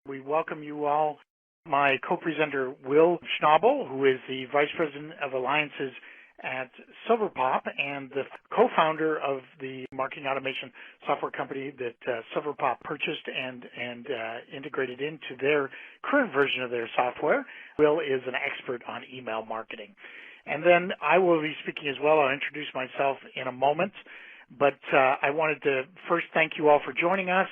We welcome you all. My co-presenter, Will Schnabel, who is the Vice President of Alliances at SilverPop and the co-founder of the marketing automation software company that SilverPop purchased and integrated into their current version of their software. Will is an expert on email marketing. And then I will be speaking as well. I'll introduce myself in a moment. But I wanted to first thank you all for joining us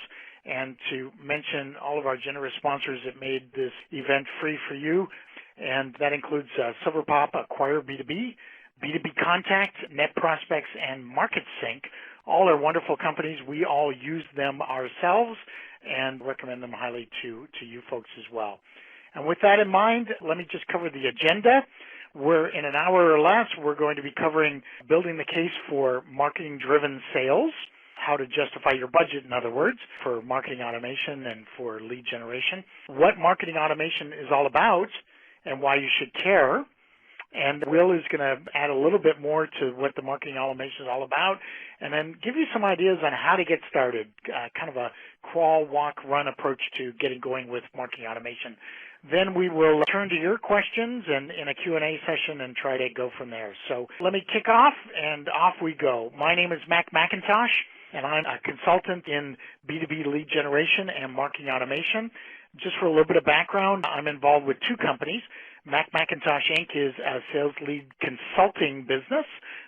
and to mention all of our generous sponsors that made this event free for you. And that includes SilverPop, Acquire B2B, B2B Contact, Net Prospects, and MarketSync. All are wonderful companies. We all use them ourselves and recommend them highly to you folks as well. And with that in mind, let me just cover the agenda. We're in an hour or less, we're going to be covering building the case for marketing-driven sales, how to justify your budget, in other words, for marketing automation and for lead generation, what marketing automation is all about and why you should care. And Will is going to add a little bit more to what the marketing automation is all about and then give you some ideas on how to get started, kind of a crawl, walk, run approach to getting going with marketing automation. Then we will turn to your questions and in a Q&A session and try to go from there. So let me kick off, and off we go. My name is McIntosh, and I'm a consultant in B2B lead generation and marketing automation. Just for a little bit of background, I'm involved with two companies. McIntosh Inc. is a sales lead consulting business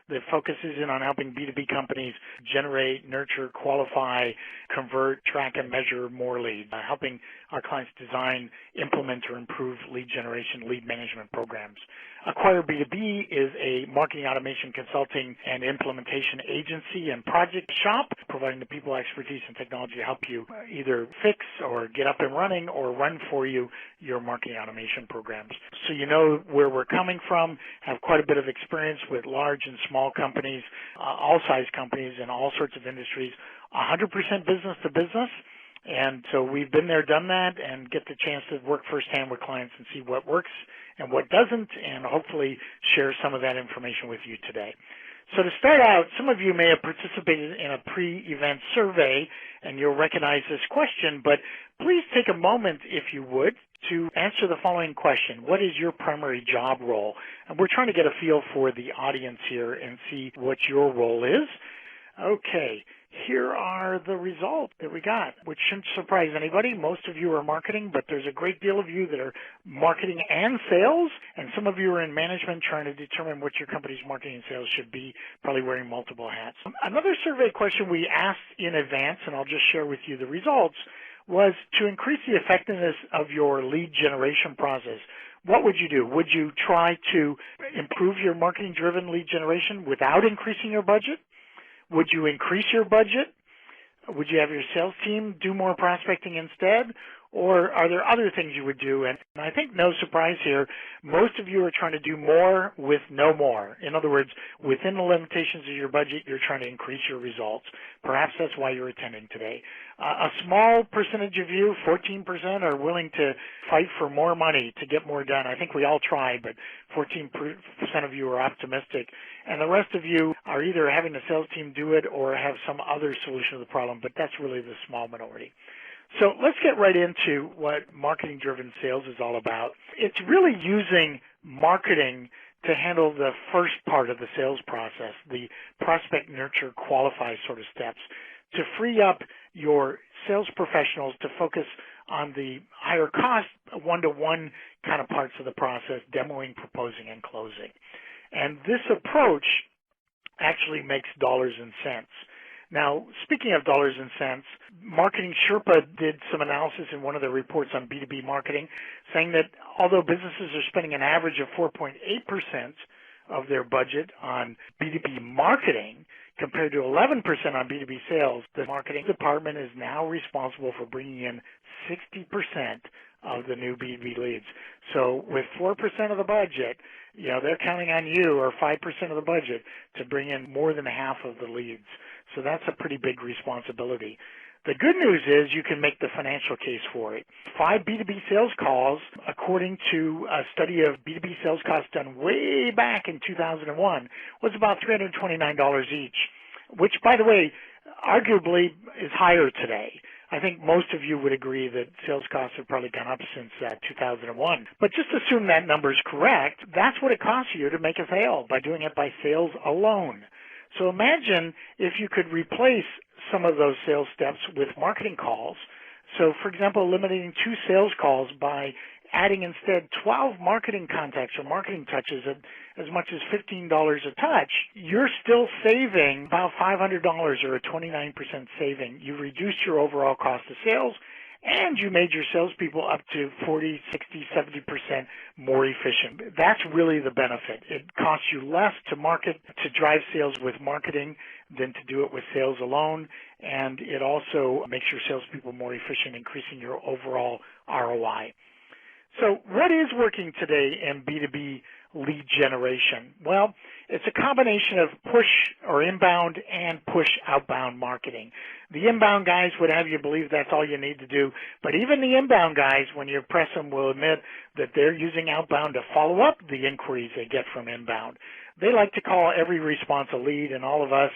that focuses in on helping B2B companies generate, nurture, qualify, convert, track, and measure more leads, helping our clients design, implement, or improve lead generation, lead management programs. Acquire B2B is a marketing automation consulting and implementation agency and project shop, providing the people, expertise, and technology to help you either fix or get up and running or run for you your marketing automation programs. So you know where we're coming from, have quite a bit of experience with large and small companies, all size companies in all sorts of industries, 100% business to business. And so we've been there, done that, and get the chance to work firsthand with clients and see what works and what doesn't, and hopefully share some of that information with you today. So to start out, some of you may have participated in a pre-event survey, and you'll recognize this question, but please take a moment, if you would, to answer the following question. What is your primary job role? And we're trying to get a feel for the audience here and see what your role is. Okay, here are the results that we got, which shouldn't surprise anybody. Most of you are marketing, but there's a great deal of you that are marketing and sales, and some of you are in management trying to determine what your company's marketing and sales should be, probably wearing multiple hats. Another survey question we asked in advance, and I'll just share with you the results, was to increase the effectiveness of your lead generation process. What would you do? Would you try to improve your marketing-driven lead generation without increasing your budget? Would you increase your budget? Would you have your sales team do more prospecting instead? Or are there other things you would do? And I think no surprise here, most of you are trying to do more with no more. In other words, within the limitations of your budget, you're trying to increase your results. Perhaps that's why you're attending today. A small percentage of you, 14%, are willing to fight for more money to get more done. I think we all try, but 14% of you are optimistic. And the rest of you are either having the sales team do it or have some other solution to the problem, but that's really the small minority. So let's get right into what marketing-driven sales is all about. It's really using marketing to handle the first part of the sales process, the prospect, nurture, qualify sort of steps, to free up your sales professionals to focus on the higher cost, one-to-one kind of parts of the process, demoing, proposing, and closing. And this approach actually makes dollars and cents. Now, speaking of dollars and cents, Marketing Sherpa did some analysis in one of their reports on B2B marketing, saying that although businesses are spending an average of 4.8% of their budget on B2B marketing compared to 11% on B2B sales, the marketing department is now responsible for bringing in 60% of the new B2B leads. So with 4% of the budget, they're counting on you, or 5% of the budget, to bring in more than half of the leads. So that's a pretty big responsibility. The good news is you can make the financial case for it. 5 B2B sales calls, according to a study of B2B sales costs done way back in 2001, was about $329 each, which, by the way, arguably is higher today. I think most of you would agree that sales costs have probably gone up since 2001. But just assume that number is correct. That's what it costs you to make a sale by doing it by sales alone. So imagine if you could replace some of those sales steps with marketing calls. So, for example, eliminating 2 sales calls by adding instead 12 marketing contacts or marketing touches at as much as $15 a touch, you're still saving about $500 or a 29% saving. You reduced your overall cost of sales, and you made your salespeople up to 40, 60, 70% more efficient. That's really the benefit. It costs you less to market, to drive sales with marketing than to do it with sales alone, and it also makes your salespeople more efficient, increasing your overall ROI. So what is working today in B2B lead generation? Well, it's a combination of push or inbound and push outbound marketing. The inbound guys would have you believe that's all you need to do, but even the inbound guys, when you press them, will admit that they're using outbound to follow up the inquiries they get from inbound. They like to call every response a lead, and all of us,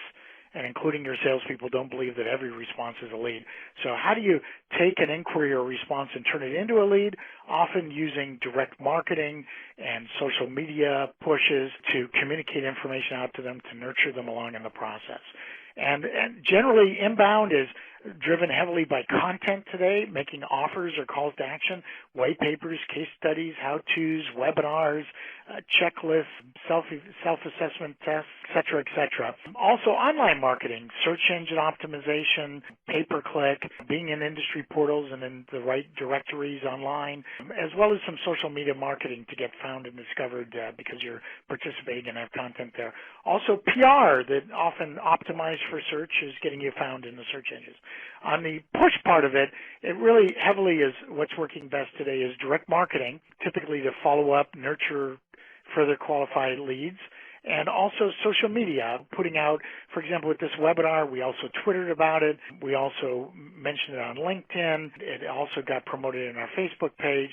and including your salespeople, don't believe that every response is a lead. So how do you take an inquiry or response and turn it into a lead? Often using direct marketing and social media pushes to communicate information out to them, to nurture them along in the process. And generally, inbound is driven heavily by content today, making offers or calls to action, white papers, case studies, how-tos, webinars, checklists, self-assessment tests, et cetera. Also, online marketing, search engine optimization, pay-per-click, being in industry portals and in the right directories online, as well as some social media marketing to get found and discovered because you're participating and have content there. Also, PR that often optimized for search is getting you found in the search engines. On the push part of it, it really heavily is what's working best today is direct marketing, typically to follow up, nurture further qualified leads, and also social media, putting out, for example, with this webinar, we also Twittered about it. We also mentioned it on LinkedIn. It also got promoted in our Facebook page.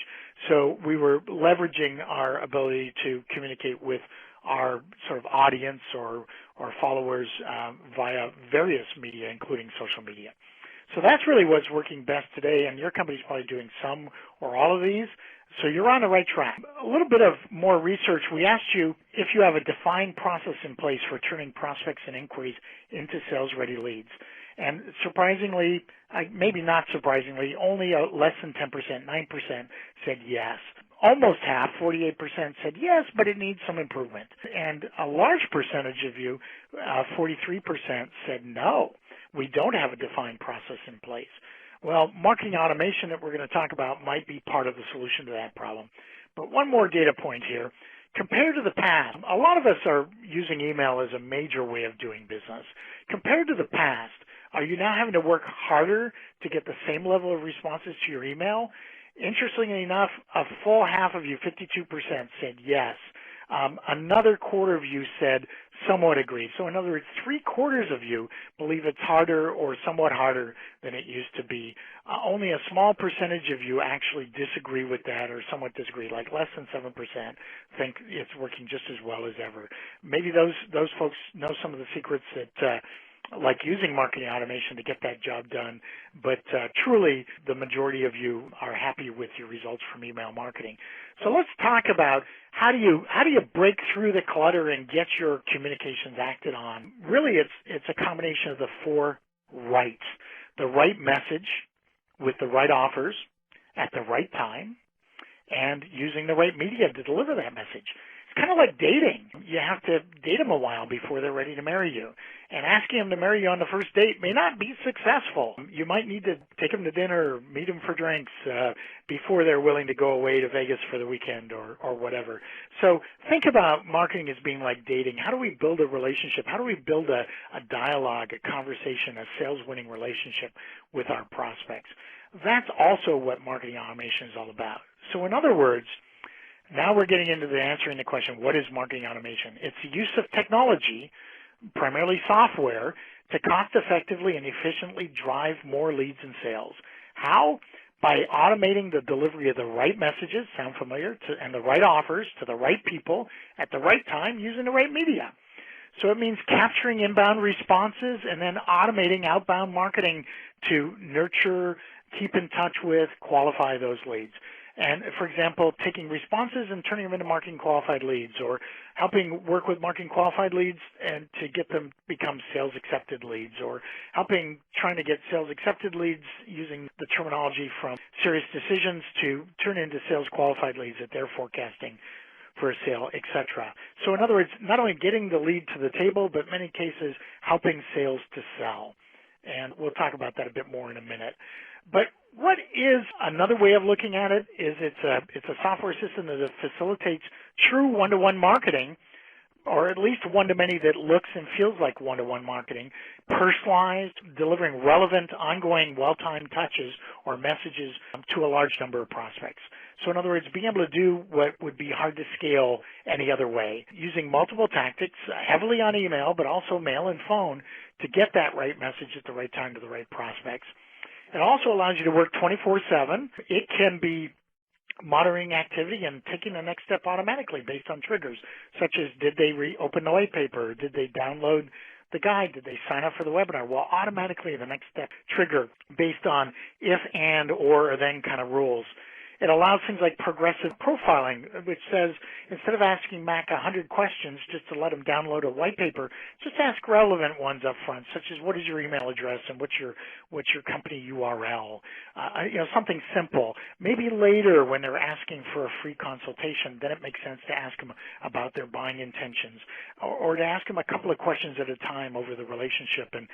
So we were leveraging our ability to communicate with our sort of audience or followers via various media, including social media. So that's really what's working best today, and your company's probably doing some or all of these. So you're on the right track. A little bit of more research. We asked you if you have a defined process in place for turning prospects and inquiries into sales-ready leads. And surprisingly, maybe not surprisingly, only less than 10%, 9% said yes. Almost half, 48%, said yes, but it needs some improvement. And a large percentage of you, 43%, said no, we don't have a defined process in place. Well, marketing automation that we're going to talk about might be part of the solution to that problem. But one more data point here. Compared to the past, a lot of us are using email as a major way of doing business. Compared to the past, are you now having to work harder to get the same level of responses to your email? Interestingly enough, a full half of you, 52%, said yes. Another quarter of you said somewhat agree. So in other words, 3/4 of you believe it's harder or somewhat harder than it used to be. Only a small percentage of you actually disagree with that or somewhat disagree, like less than 7% think it's working just as well as ever. Maybe those folks know some of the secrets that like using marketing automation to get that job done, but truly the majority of you are happy with your results from email marketing. So let's talk about how do you break through the clutter and get your communications acted on. Really, it's a combination of the 4 rights: the right message with the right offers at the right time, and using the right media to deliver that message. It's kind of like dating. You have to date them a while before they're ready to marry you. And asking them to marry you on the first date may not be successful. You might need to take them to dinner or meet them for drinks before they're willing to go away to Vegas for the weekend or whatever. So think about marketing as being like dating. How do we build a relationship? How do we build a dialogue, a conversation, a sales-winning relationship with our prospects? That's also what marketing automation is all about. So in other words, now we're getting into answering the question, what is marketing automation? It's the use of technology, primarily software, to cost-effectively and efficiently drive more leads and sales. How? By automating the delivery of the right messages, sound familiar, and the right offers to the right people at the right time using the right media. So it means capturing inbound responses and then automating outbound marketing to nurture, keep in touch with, qualify those leads. And, for example, taking responses and turning them into marketing qualified leads, or helping work with marketing qualified leads and to get them become sales accepted leads, or trying to get sales accepted leads using the terminology from serious decisions to turn into sales qualified leads that they're forecasting for a sale, etc. So in other words, not only getting the lead to the table, but in many cases helping sales to sell. And we'll talk about that a bit more in a minute. But what is another way of looking at it is it's a software system that facilitates true one-to-one marketing, or at least one-to-many that looks and feels like one-to-one marketing, personalized, delivering relevant, ongoing, well-timed touches or messages to a large number of prospects. So in other words, being able to do what would be hard to scale any other way, using multiple tactics, heavily on email, but also mail and phone, to get that right message at the right time to the right prospects. It also allows you to work 24/7. It can be monitoring activity and taking the next step automatically based on triggers, such as did they reopen the white paper, did they download the guide, did they sign up for the webinar? Well, automatically the next step trigger based on if, and, or then kind of rules. It allows things like progressive profiling, which says instead of asking Mac 100 questions just to let him download a white paper, just ask relevant ones up front, such as what is your email address and what's your company URL. Something simple. Maybe later when they're asking for a free consultation, then it makes sense to ask them about their buying intentions, or to ask them a couple of questions at a time over the relationship and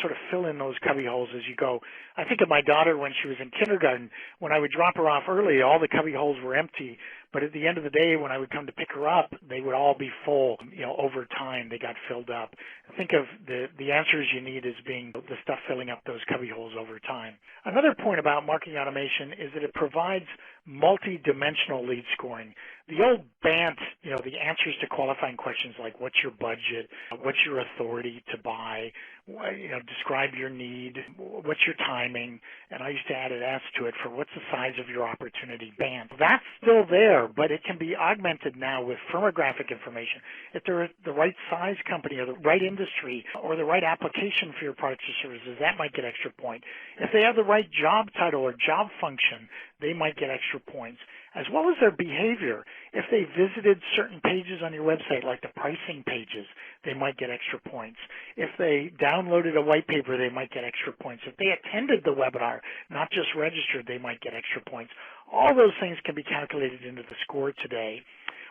sort of fill in those cubby holes as you go. I think of my daughter when she was in kindergarten. When I would drop her off early, all the cubby holes were empty, but at the end of the day, when I would come to pick her up, they would all be full. Over time, they got filled up. Think of the answers you need as being the stuff filling up those cubby holes over time. Another point about marketing automation is that it provides multi-dimensional lead scoring. The old BANT, the answers to qualifying questions like what's your budget, what's your authority to buy, describe your need, what's your timing, and I used to add an S to it for what's the size of your opportunity, BANT. That's still there, but it can be augmented now with firmographic information. If they're the right size company or the right industry or the right application for your products or services, that might get extra point. If they have the right job title or job function, they might get extra points, as well as their behavior. If they visited certain pages on your website, like the pricing pages, they might get extra points. If they downloaded a white paper, they might get extra points. If they attended the webinar, not just registered, they might get extra points. All those things can be calculated into the score today,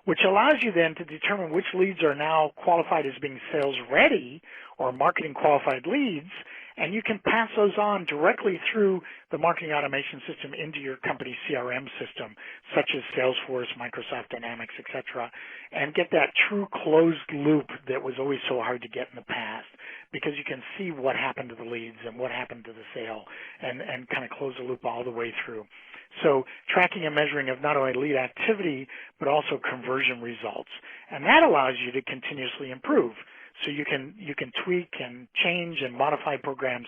which allows you then to determine which leads are now qualified as being sales ready or marketing qualified leads, and you can pass those on directly through the marketing automation system into your company's CRM system, such as Salesforce, Microsoft Dynamics, etc., and get that true closed loop that was always so hard to get in the past, because you can see what happened to the leads and what happened to the sale and kind of close the loop all the way through. So tracking and measuring of not only lead activity, but also conversion results. And that allows you to continuously improve. So you can tweak and change and modify programs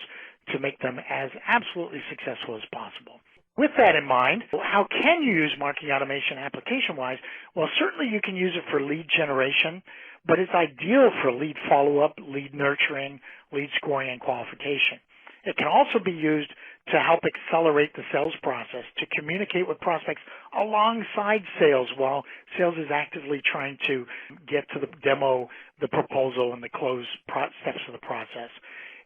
to make them as absolutely successful as possible. With that in mind, how can you use marketing automation application-wise? Well, certainly you can use it for lead generation, but it's ideal for lead follow-up, lead nurturing, lead scoring, and qualification. It can also be used to help accelerate the sales process, to communicate with prospects alongside sales while sales is actively trying to get to the demo, the proposal, and the close steps of the process.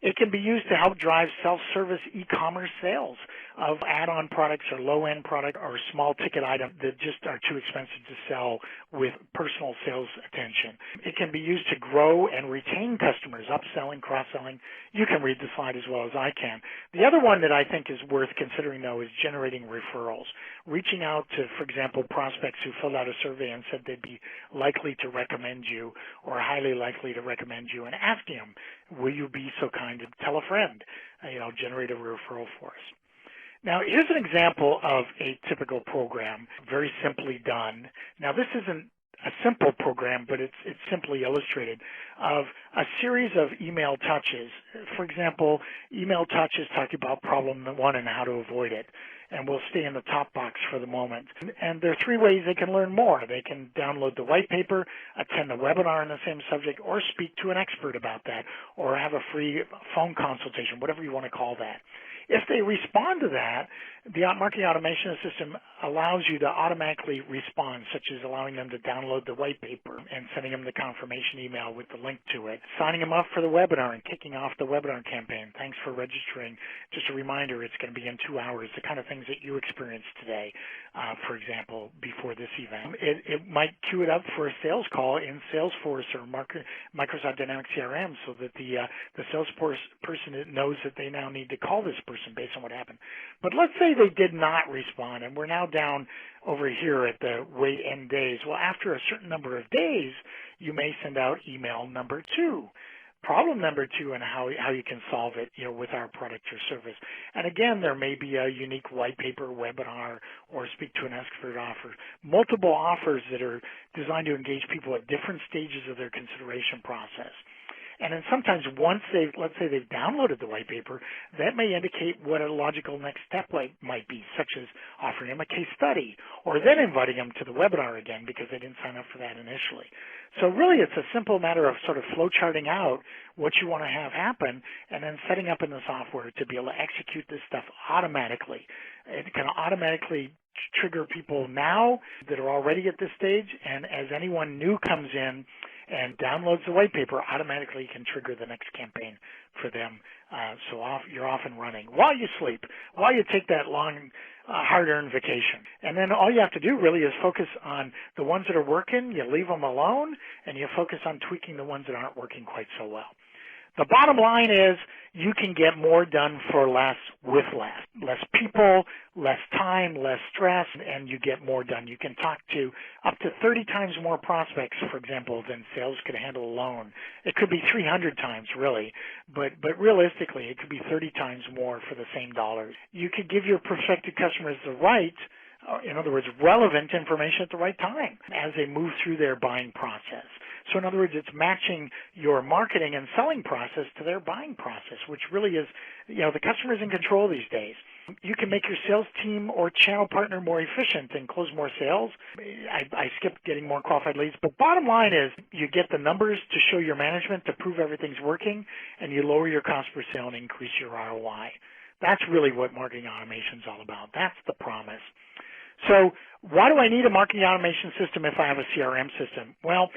It can be used to help drive self-service e-commerce sales of add-on products or low-end product or small ticket items that just are too expensive to sell with personal sales attention. It can be used to grow and retain customers, upselling, cross-selling. You can read the slide as well as I can. The other one that I think is worth considering, though, is generating referrals. Reaching out to, for example, prospects who filled out a survey and said they'd be likely to recommend you or highly likely to recommend you, and asking them, will you be so kind to tell a friend, generate a referral for us. Now, here's an example of a typical program, very simply done. Now, this isn't a simple program, but it's simply illustrated, of a series of email touches. For example, email touches talking about problem one and how to avoid it. and we'll stay in the top box for the moment. And there are 3 ways they can learn more. They can download the white paper, attend a webinar on the same subject, or speak to an expert about that, or have a free phone consultation, whatever you want to call that. If they respond to that, the marketing automation system allows you to automatically respond, such as allowing them to download the white paper and sending them the confirmation email with the link to it, signing them up for the webinar and kicking off the webinar campaign. Thanks for registering. Just a reminder, it's going to be in 2 hours, the kind of things that you experienced today, for example, before this event. It might queue it up for a sales call in Salesforce or Microsoft Dynamics CRM so that the Salesforce person knows that they now need to call this person based on what happened. But let's say they did not respond, and we're now down over here at the wait end days. Well, after a certain number of days, you may send out email number 2. Problem number 2 and how you can solve it, with our product or service. And again, there may be a unique white paper, webinar, or speak to an expert offer. Multiple offers that are designed to engage people at different stages of their consideration process. And then sometimes once let's say they've downloaded the white paper, that may indicate what a logical next step might be, such as offering them a case study, or then inviting them to the webinar again because they didn't sign up for that initially. So really it's a simple matter of sort of flow charting out what you want to have happen and then setting up in the software to be able to execute this stuff automatically. It can automatically trigger people now that are already at this stage, and as anyone new comes in and downloads the white paper, automatically can trigger the next campaign for them. So you're off and running while you sleep, while you take that long, hard-earned vacation. And then all you have to do really is focus on the ones that are working. You leave them alone, and you focus on tweaking the ones that aren't working quite so well. The bottom line is you can get more done for less with less. Less people, less time, less stress, and you get more done. You can talk to up to 30 times more prospects, for example, than sales could handle alone. It could be 300 times, really, but realistically, it could be 30 times more for the same dollars. You could give your prospective customers the right, in other words, relevant information at the right time as they move through their buying process. So in other words, it's matching your marketing and selling process to their buying process, which really is, the customer's in control these days. You can make your sales team or channel partner more efficient and close more sales. I skipped getting more qualified leads, but bottom line is you get the numbers to show your management to prove everything's working, and you lower your cost per sale and increase your ROI. That's really what marketing automation is all about. That's the promise. So why do I need a marketing automation system if I have a CRM system? Well,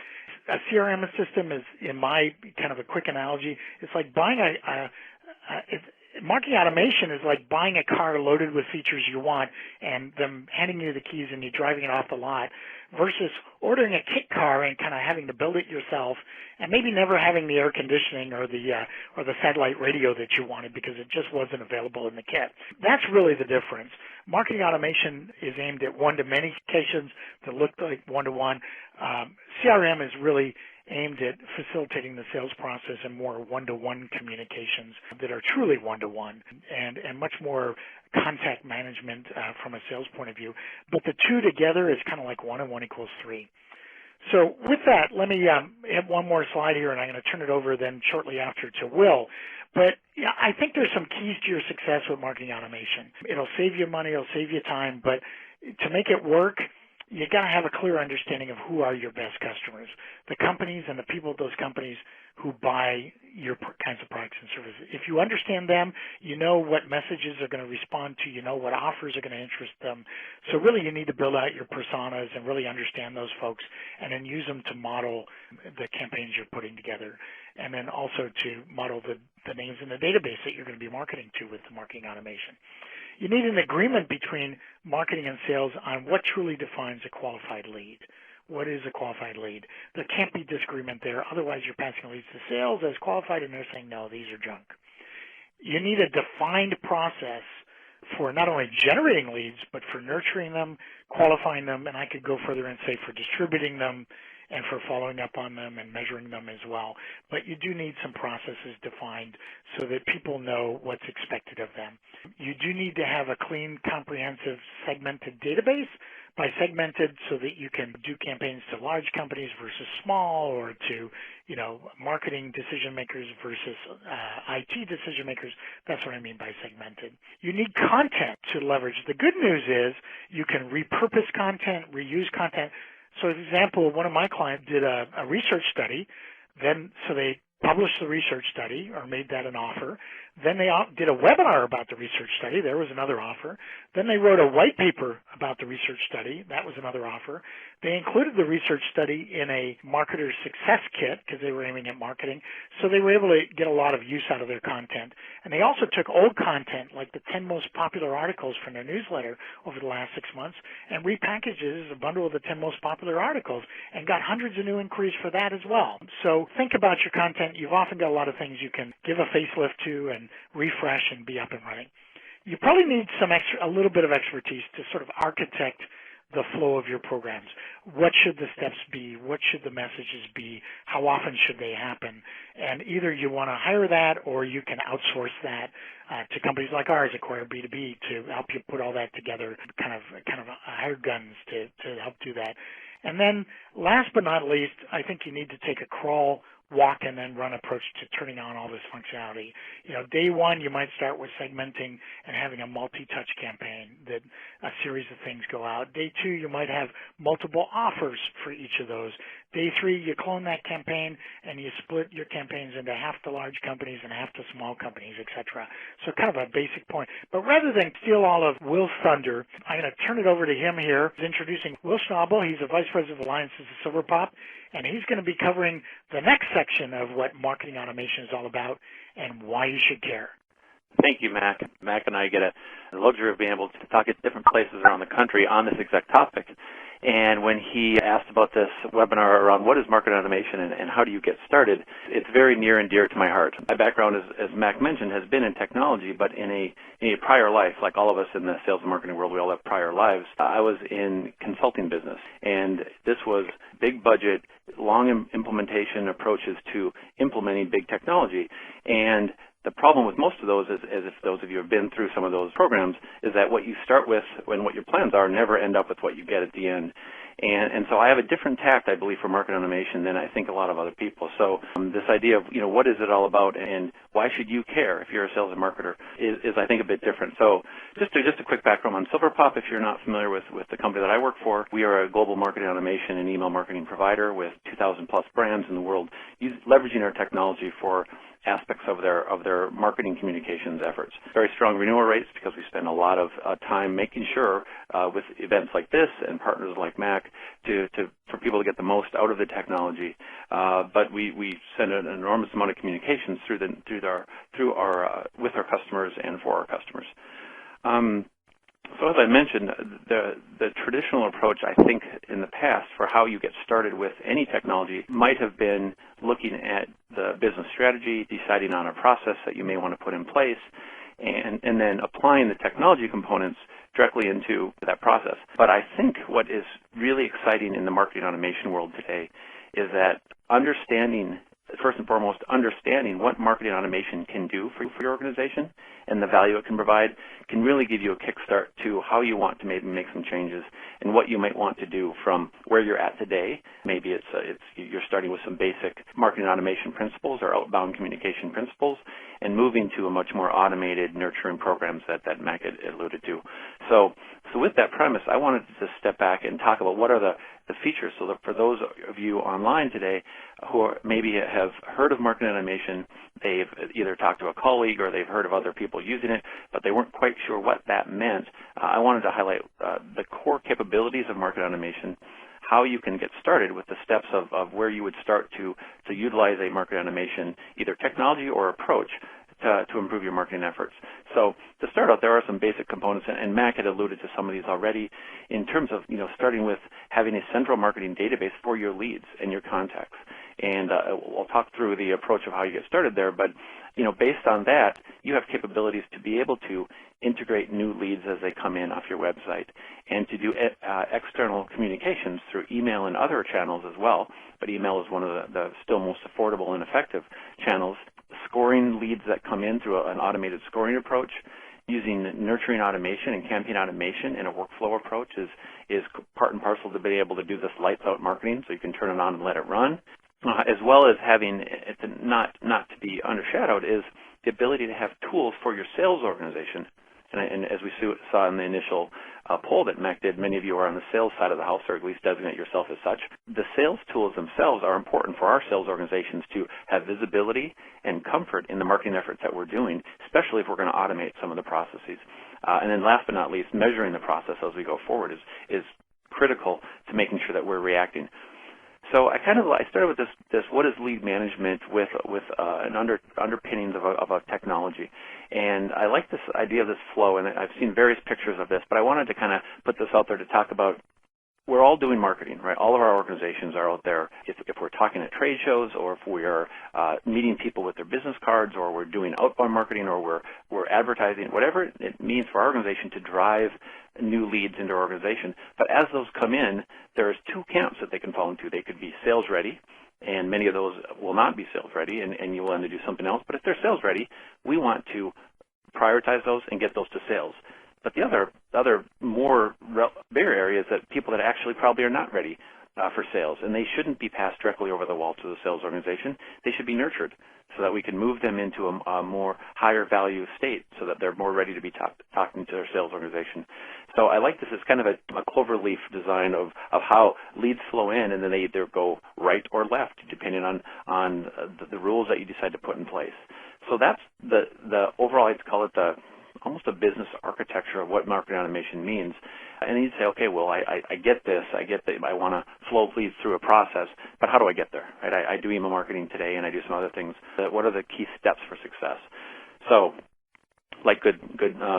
a CRM system is, in my kind of a quick analogy, it's like buying marketing automation is like buying a car loaded with features you want and them handing you the keys and you driving it off the lot versus ordering a kit car and kind of having to build it yourself and maybe never having the air conditioning or the satellite radio that you wanted because it just wasn't available in the kit. That's really the difference. Marketing automation is aimed at one-to-many applications that look like one-to-one. CRM is really aimed at facilitating the sales process and more one-to-one communications that are truly one-to-one and much more contact management from a sales point of view. But the two together is kind of like 1 and 1 equals 3. So with that, let me have one more slide here, and I'm going to turn it over then shortly after to Will. But I think there's some keys to your success with marketing automation. It'll save you money, it'll save you time, but to make it work, you got to have a clear understanding of who are your best customers, the companies and the people at those companies who buy your kinds of products and services. If you understand them, you know what messages are going to respond to, you know what offers are going to interest them. So really you need to build out your personas and really understand those folks and then use them to model the campaigns you're putting together and then also to model the names in the database that you're going to be marketing to with the marketing automation. You need an agreement between marketing and sales on what truly defines a qualified lead. What is a qualified lead? There can't be disagreement there. Otherwise, you're passing leads to sales as qualified, and they're saying, no, these are junk. You need a defined process for not only generating leads, but for nurturing them, qualifying them, and I could go further and say for distributing them and for following up on them and measuring them as well. But you do need some processes defined so that people know what's expected of them. You do need to have a clean, comprehensive, segmented database, by segmented so that you can do campaigns to large companies versus small, or to, marketing decision makers versus IT decision makers. That's what I mean by segmented. You need content to leverage. The good news is you can repurpose content, reuse content. So, for example, one of my clients did a research study. So they published the research study or made that an offer. Then they did a webinar about the research study. There was another offer. Then they wrote a white paper about the research study. That was another offer. They included the research study in a marketer's success kit because they were aiming at marketing. So they were able to get a lot of use out of their content. And they also took old content, like the 10 most popular articles from their newsletter over the last 6 months, and repackaged it as a bundle of the 10 most popular articles and got hundreds of new inquiries for that as well. So think about your content. You've often got a lot of things you can give a facelift to and refresh and be up and running. You probably need a little bit of expertise to sort of architect the flow of your programs. What should the steps be? What should the messages be? How often should they happen? And either you want to hire that or you can outsource that to companies like ours, Acquire B2B, to help you put all that together, kind of hired guns to help do that. And then last but not least, I think you need to take a crawl, walk, and then run approach to turning on all this functionality. Day one, you might start with segmenting and having a multi-touch campaign that a series of things go out. Day two, you might have multiple offers for each of those. Day three, you clone that campaign and you split your campaigns into half the large companies and half the small companies, etc. So kind of a basic point. But rather than steal all of Will's thunder, I'm going to turn it over to him here. He's introducing Will Schnabel. He's a Vice President of Alliances at SilverPop, and he's going to be covering the next section of what marketing automation is all about and why you should care. Thank you, Mac. Mac and I get the luxury of being able to talk at different places around the country on this exact topic. And when he asked about this webinar around what is marketing automation and how do you get started, it's very near and dear to my heart. My background, as Mac mentioned, has been in technology, but in a prior life, like all of us in the sales and marketing world, we all have prior lives. I was in consulting business, and this was big budget, long implementation approaches to implementing big technology. And the problem with most of those, as if those of you have been through some of those programs, is that what you start with and what your plans are never end up with what you get at the end. And so I have a different tact, I believe, for market automation than I think a lot of other people. So this idea of, what is it all about and why should you care if you're a sales and marketer is I think, a bit different. So just a quick background on SilverPop, if you're not familiar with the company that I work for. We are a global marketing automation and email marketing provider with 2,000 plus brands in the world, leveraging our technology for aspects of their marketing communications efforts. Very strong renewal rates because we spend a lot of time making sure with events like this and partners like Mac for people to get the most out of the technology. But we send an enormous amount of communications with our customers and for our customers. So as I mentioned, the traditional approach, I think, in the past for how you get started with any technology might have been looking at the business strategy, deciding on a process that you may want to put in place, and then applying the technology components directly into that process. But I think what is really exciting in the marketing automation world today is that first and foremost, understanding what marketing automation can do for your organization and the value it can provide can really give you a kickstart to how you want to maybe make some changes and what you might want to do from where you're at today. Maybe you're starting with some basic marketing automation principles or outbound communication principles and moving to a much more automated nurturing programs that Mac had alluded to. So with that premise, I wanted to step back and talk about what are the features, so that for those of you online today who maybe have heard of marketing automation, they've either talked to a colleague or they've heard of other people using it, but they weren't quite sure what that meant. I wanted to highlight the core capabilities of marketing automation, how you can get started with the steps of where you would start to utilize a marketing automation, either technology or approach, to improve your marketing efforts. So to start out, there are some basic components, and Mac had alluded to some of these already, in terms of starting with having a central marketing database for your leads and your contacts. And we'll talk through the approach of how you get started there, but based on that, you have capabilities to be able to integrate new leads as they come in off your website and to do external communications through email and other channels as well. But email is one of the still most affordable and effective channels. Scoring leads that come in through an automated scoring approach, using nurturing automation and campaign automation in a workflow approach is part and parcel to be able to do this lights out marketing, so you can turn it on and let it run, as well as having it not to be undershadowed is the ability to have tools for your sales organization. And as we saw in the initial poll that Mac did, many of you are on the sales side of the house, or at least designate yourself as such. The sales tools themselves are important for our sales organizations to have visibility and comfort in the marketing efforts that we're doing, especially if we're going to automate some of the processes. And then last but not least, measuring the process as we go forward is critical to making sure that we're reacting. So I started with this what is lead management with an underpinnings of a technology, and I like this idea of this flow, and I've seen various pictures of this, but I wanted to kind of put this out there to talk about. We're all doing marketing, right? All of our organizations are out there. If we're talking at trade shows, or if we are meeting people with their business cards, or we're doing outbound marketing, or we're advertising, whatever it means for our organization to drive new leads into our organization. But as those come in, there's two camps that they can fall into. They could be sales ready, and many of those will not be sales ready, and you will want to do something else. But if they're sales ready, we want to prioritize those and get those to sales. But the other more bigger area is that people that actually probably are not ready for sales, and they shouldn't be passed directly over the wall to the sales organization. They should be nurtured so that we can move them into a more higher value state so that they're more ready to be talking to their sales organization. So I like this as kind of a cloverleaf design of how leads flow in, and then they either go right or left depending on the rules that you decide to put in place. So that's the overall, I'd call it almost a business architecture of what marketing automation means. And then you'd say, okay, well, I get this. I get that I want to flow leads through a process, but how do I get there? Right? I do email marketing today, and I do some other things. What are the key steps for success? So, like good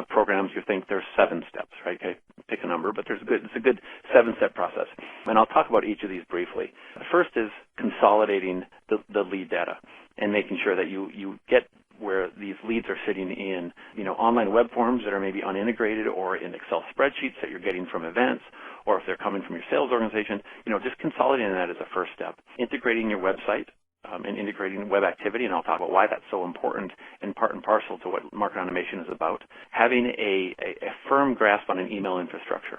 programs, you think there's 7 steps, right? Okay, pick a number, but it's a good 7-step process. And I'll talk about each of these briefly. The first is consolidating the lead data and making sure that you get where these leads are sitting in, online web forms that are maybe unintegrated, or in Excel spreadsheets that you're getting from events, or if they're coming from your sales organization, just consolidating that is a first step. Integrating your website and integrating web activity, and I'll talk about why that's so important and part and parcel to what marketing automation is about. Having a firm grasp on an email infrastructure.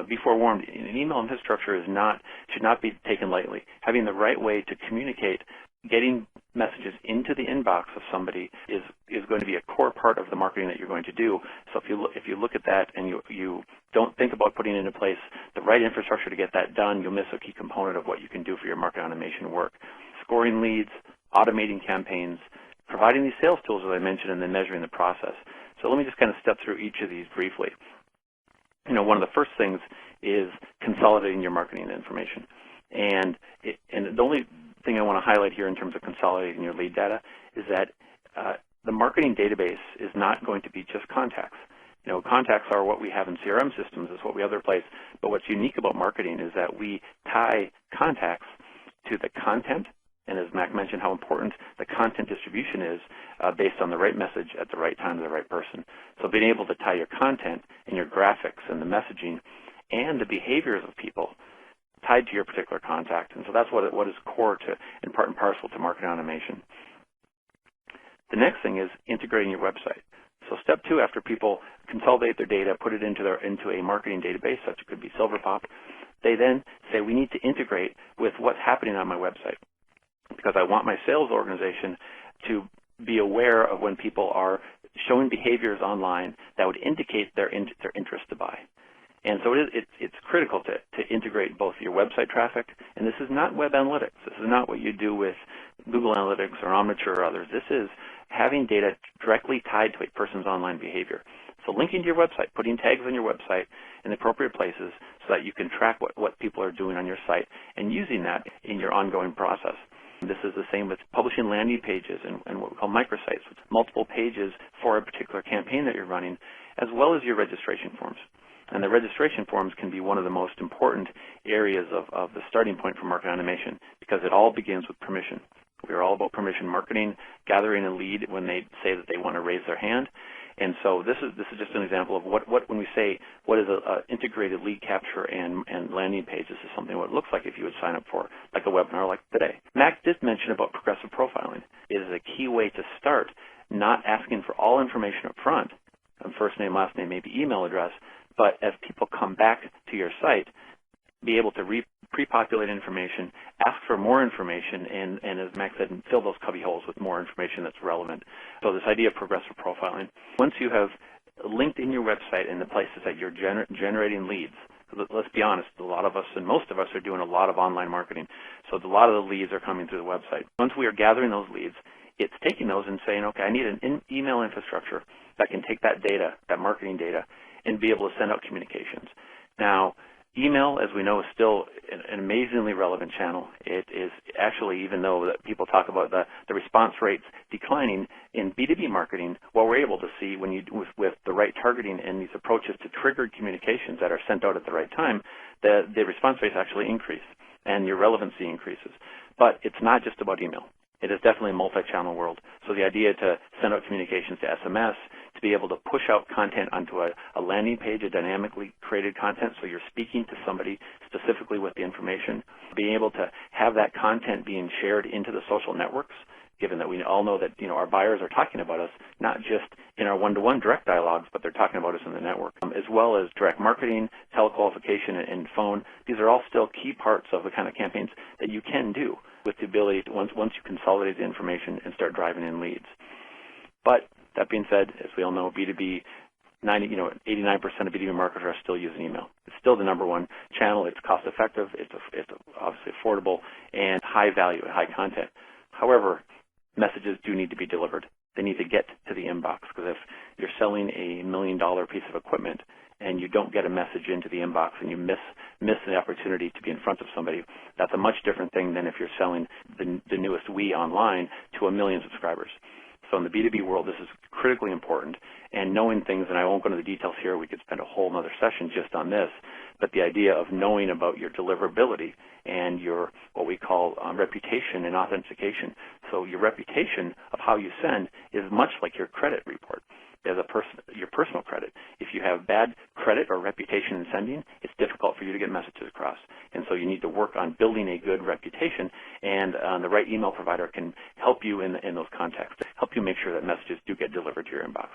Be forewarned, an email infrastructure should not be taken lightly. Having the right way to communicate, getting messages into the inbox of somebody is going to be a core part of the marketing that you're going to do. So if you look at that and you don't think about putting into place the right infrastructure to get that done, you'll miss a key component of what you can do for your marketing automation work. Scoring leads, automating campaigns, providing these sales tools, as I mentioned, and then measuring the process. So let me just kind of step through each of these briefly. One of the first things is consolidating your marketing information. And the only thing I want to highlight here in terms of consolidating your lead data is that the marketing database is not going to be just contacts. Contacts are what we have in CRM systems, is what we other place. But what's unique about marketing is that we tie contacts to the content, and as Mac mentioned, how important the content distribution is based on the right message at the right time to the right person. So being able to tie your content and your graphics and the messaging and the behaviors of people tied to your particular contact. And so that's what is core to and part and parcel to marketing automation. The next thing is integrating your website. So step 2, after people consolidate their data, put it into a marketing database, such as it could be Silverpop, they then say, we need to integrate with what's happening on my website, because I want my sales organization to be aware of when people are showing behaviors online that would indicate their interest to buy. And so it's critical to integrate both your website traffic, and this is not web analytics. This is not what you do with Google Analytics or Omniture or others. This is having data directly tied to a person's online behavior. So linking to your website, putting tags on your website in the appropriate places so that you can track what people are doing on your site and using that in your ongoing process. This is the same with publishing landing pages and what we call microsites, with multiple pages for a particular campaign that you're running, as well as your registration forms. And the registration forms can be one of the most important areas of the starting point for marketing automation, because it all begins with permission. We are all about permission marketing, gathering a lead when they say that they want to raise their hand. And so this is just an example of what when we say what is a integrated lead capture and landing page. This is something what it looks like if you would sign up for like a webinar like today. Mac did mention about progressive profiling. It is a key way to start, not asking for all information up front, first name, last name, maybe email address, but as people come back to your site, be able to pre-populate information, ask for more information, and as Max said, fill those cubby holes with more information that's relevant. So this idea of progressive profiling. Once you have linked in your website in the places that you're generating leads, let's be honest, a lot of us and most of us are doing a lot of online marketing, so a lot of the leads are coming through the website. Once we are gathering those leads, it's taking those and saying, okay, I need an email infrastructure that can take that data, that marketing data, and be able to send out communications. Now, email, as we know, is still an amazingly relevant channel. It is actually, even though that people talk about the response rates declining in B2B marketing, what we're able to see when you with the right targeting and these approaches to triggered communications that are sent out at the right time, the response rates actually increase and your relevancy increases. But it's not just about email. It is definitely a multi-channel world. So the idea to send out communications to SMS, to be able to push out content onto a landing page, a dynamically created content, so you're speaking to somebody specifically with the information, being able to have that content being shared into the social networks, given that we all know that our buyers are talking about us, not just in our one-to-one direct dialogues, but they're talking about us in the network, as well as direct marketing, telequalification, and phone. These are all still key parts of the kind of campaigns that you can do with the ability to, once you consolidate the information and start driving in leads. But that being said, as we all know, B2B, 89% of B2B marketers are still using email. It's still the number one channel. It's cost-effective. It's obviously affordable and high value, high content. However, messages do need to be delivered. They need to get to the inbox, because if you're selling a $1 million piece of equipment and you don't get a message into the inbox and you miss the opportunity to be in front of somebody, that's a much different thing than if you're selling the newest Wii online to 1 million subscribers. So in the B2B world, this is critically important. And knowing things, and I won't go into the details here, we could spend a whole other session just on this, but the idea of knowing about your deliverability and your what we call reputation and authentication. So your reputation of how you send is much like your credit report. As a person, your personal credit. If you have bad credit or reputation in sending, it's difficult for you to get messages across. And so you need to work on building a good reputation, and the right email provider can help you in those contexts, help you make sure that messages do get delivered to your inbox.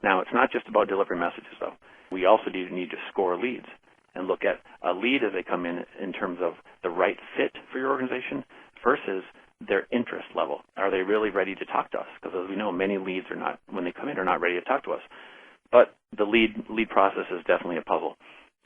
Now, it's not just about delivering messages, though. We also need to score leads and look at a lead as they come in terms of the right fit for your organization versus their interest level. Are they really ready to talk to us? Because as we know, many leads are not, when they come in, are not ready to talk to us. But the lead process is definitely a puzzle.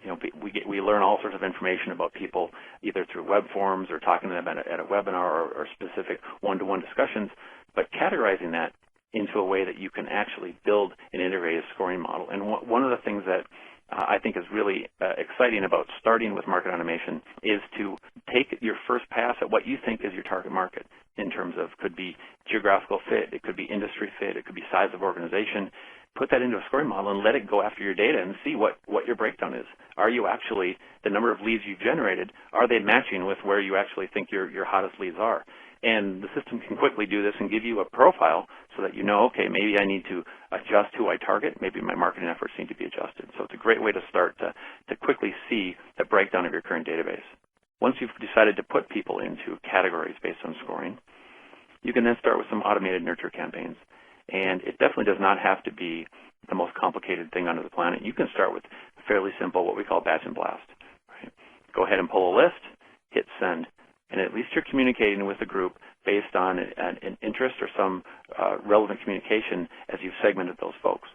We learn all sorts of information about people either through web forums or talking to them at a webinar or specific one-to-one discussions, but categorizing that into a way that you can actually build an integrated scoring model. And one of the things that I think is really exciting about starting with market automation is to take your first pass at what you think is your target market in terms of, could be geographical fit, it could be industry fit, it could be size of organization. Put that into a scoring model and let it go after your data and see what your breakdown is. Are you actually, the number of leads you've generated, are they matching with where you actually think your hottest leads are? And the system can quickly do this and give you a profile so that you know, okay, maybe I need to adjust who I target. Maybe my marketing efforts need to be adjusted. So it's a great way to start to quickly see the breakdown of your current database. Once you've decided to put people into categories based on scoring, you can then start with some automated nurture campaigns. And it definitely does not have to be the most complicated thing under the planet. You can start with fairly simple, what we call batch and blast. Right? Go ahead and pull a list, hit send. And at least you're communicating with the group based on an interest or some relevant communication as you've segmented those folks.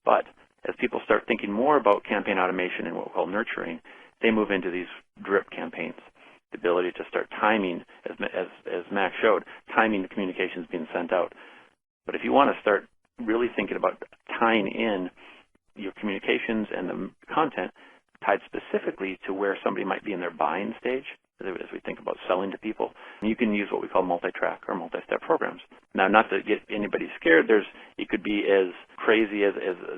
But as people start thinking more about campaign automation and what we call nurturing, they move into these drip campaigns. The ability to start timing, as Max showed, timing the communications being sent out. But if you want to start really thinking about tying in your communications and the content tied specifically to where somebody might be in their buying stage, as we think about selling to people, you can use what we call multi-track or multi-step programs. Now, not to get anybody scared, it could be as crazy as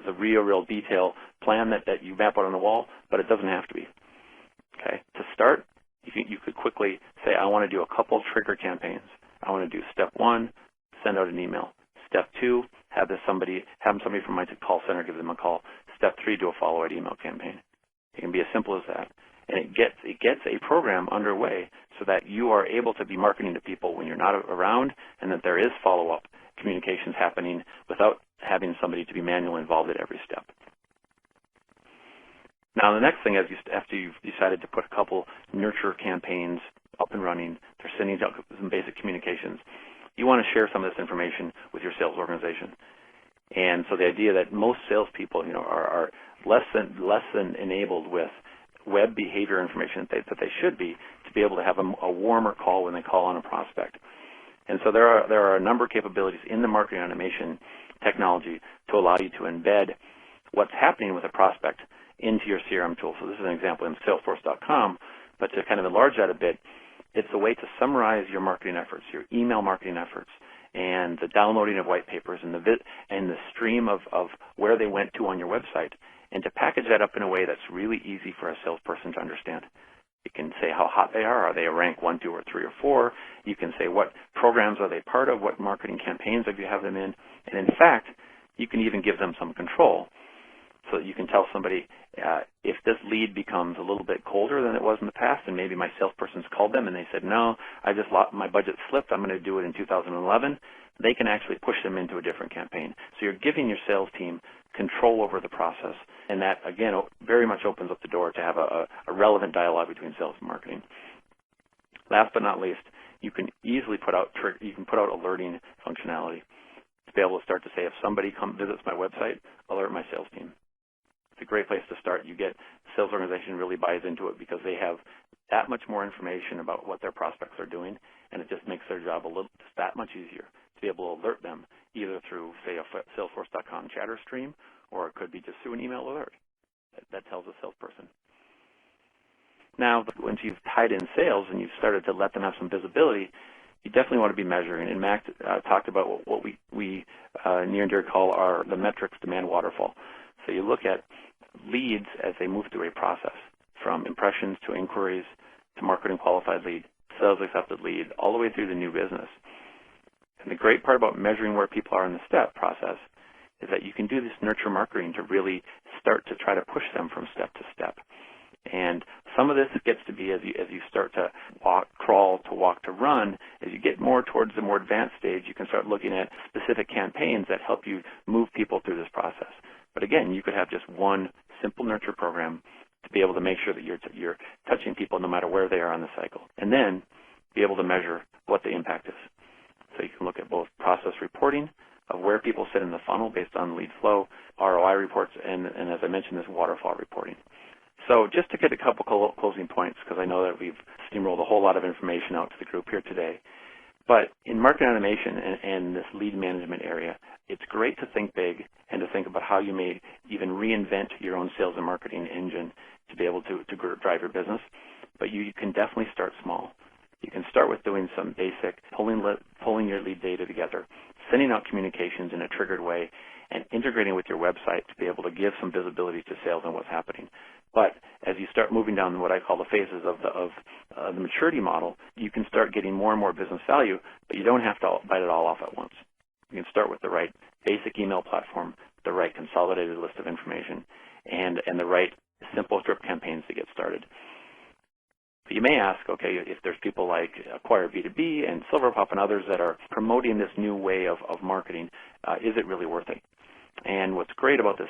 a real detail plan that you map out on the wall, but it doesn't have to be. Okay. To start, you could quickly say, I want to do a couple trigger campaigns. I want to do step 1, send out an email. Step 2, have somebody from my call center give them a call. Step 3, do a follow-up email campaign. It can be as simple as that. And it gets a program underway so that you are able to be marketing to people when you're not around, and that there is follow-up communications happening without having somebody to be manually involved at every step. Now, the next thing is after you've decided to put a couple nurture campaigns up and running, they're sending out some basic communications, you want to share some of this information with your sales organization. And so the idea that most salespeople, are less than enabled with web behavior information that they should be to be able to have a warmer call when they call on a prospect. And so there are a number of capabilities in the marketing automation technology to allow you to embed what's happening with a prospect into your CRM tool. So this is an example in Salesforce.com, but to kind of enlarge that a bit, it's a way to summarize your marketing efforts, your email marketing efforts, and the downloading of white papers and the stream of where they went to on your website, and to package that up in a way that's really easy for a salesperson to understand. You can say how hot they are. Are they a rank 1, 2, or 3, or 4? You can say what programs are they part of, what marketing campaigns have you have them in, and in fact, you can even give them some control so that you can tell somebody if this lead becomes a little bit colder than it was in the past, and maybe my salesperson's called them and they said, no, my budget slipped, I'm going to do it in 2011, they can actually push them into a different campaign. So you're giving your sales team control over the process, and that, again, very much opens up the door to have a relevant dialogue between sales and marketing. Last but not least, you can easily put out alerting functionality to be able to start to say, if somebody visits my website, alert my sales team. It's a great place to start. You get the sales organization really buys into it because they have that much more information about what their prospects are doing, and it just makes their job just that much easier to be able to alert them, either through, say, a Salesforce.com chatter stream, or it could be just through an email alert that tells a salesperson. Now, once you've tied in sales and you've started to let them have some visibility, you definitely want to be measuring. And Mac talked about what we near and dear call the metrics demand waterfall. So you look at leads as they move through a process, from impressions to inquiries to marketing qualified lead, sales accepted lead, all the way through the new business. And the great part about measuring where people are in the step process is that you can do this nurture marketing to really start to try to push them from step to step. And some of this gets to be as you start to crawl to walk to run. As you get more towards the more advanced stage, you can start looking at specific campaigns that help you move people through this process. But again, you could have just one simple nurture program to be able to make sure that you're touching people no matter where they are on the cycle, and then be able to measure what the impact is. So you can look at both process reporting of where people sit in the funnel based on lead flow, ROI reports, and as I mentioned, this waterfall reporting. So just to get a couple closing points, because I know that we've steamrolled a whole lot of information out to the group here today. But in marketing automation and this lead management area, it's great to think big and to think about how you may even reinvent your own sales and marketing engine to be able to drive your business. But you can definitely start small. You can start with doing some basic pulling your lead data together, sending out communications in a triggered way, and integrating with your website to be able to give some visibility to sales and what's happening. But as you start moving down what I call the phases of the maturity model, you can start getting more and more business value, but you don't have to bite it all off at once. You can start with the right basic email platform, the right consolidated list of information, and the right simple drip campaigns to get started. But you may ask, okay, if there's people like Acquire B2B and Silverpop and others that are promoting this new way of marketing, is it really worth it? And what's great about this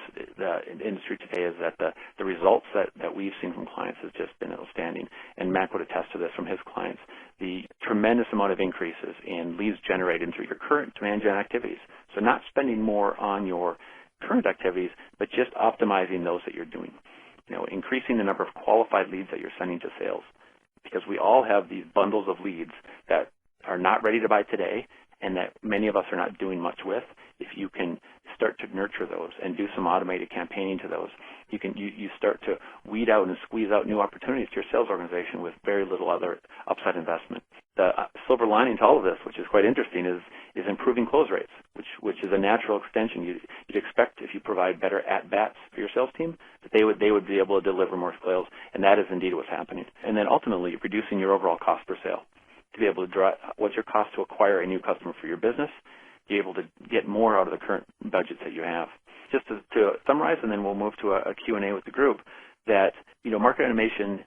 industry today is that the results that we've seen from clients has just been outstanding. And Mac would attest to this from his clients. The tremendous amount of increases in leads generated through your current demand gen activities. So not spending more on your current activities, but just optimizing those that you're doing. Increasing the number of qualified leads that you're sending to sales. Because we all have these bundles of leads that are not ready to buy today and that many of us are not doing much with. If you can start to nurture those and do some automated campaigning to those, you start to weed out and squeeze out new opportunities to your sales organization with very little other upside investment. The silver lining to all of this, which is quite interesting, is improving close rates, which is a natural extension. You'd expect if you provide better at-bats for your sales team, that they would be able to deliver more sales, and that is indeed what's happening. And then ultimately, reducing your overall cost per sale to be able to drive what's your cost to acquire a new customer for your business, be able to get more out of the current budgets that you have. Just to summarize, and then we'll move to a Q&A with the group, that market automation,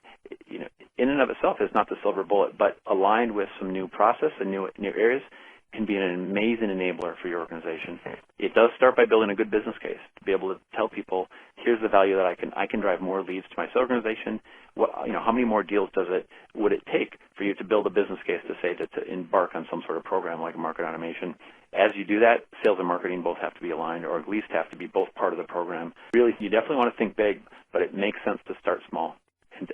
in and of itself is not the silver bullet, but aligned with some new process and new areas can be an amazing enabler for your organization. It does start by building a good business case to be able to tell people, here's the value that I can drive more leads to my sales organization. How many more deals would it take for you to build a business case to say to embark on some sort of program like market automation? As you do that, sales and marketing both have to be aligned, or at least have to be both part of the program. Really, you definitely want to think big, but it makes sense to start small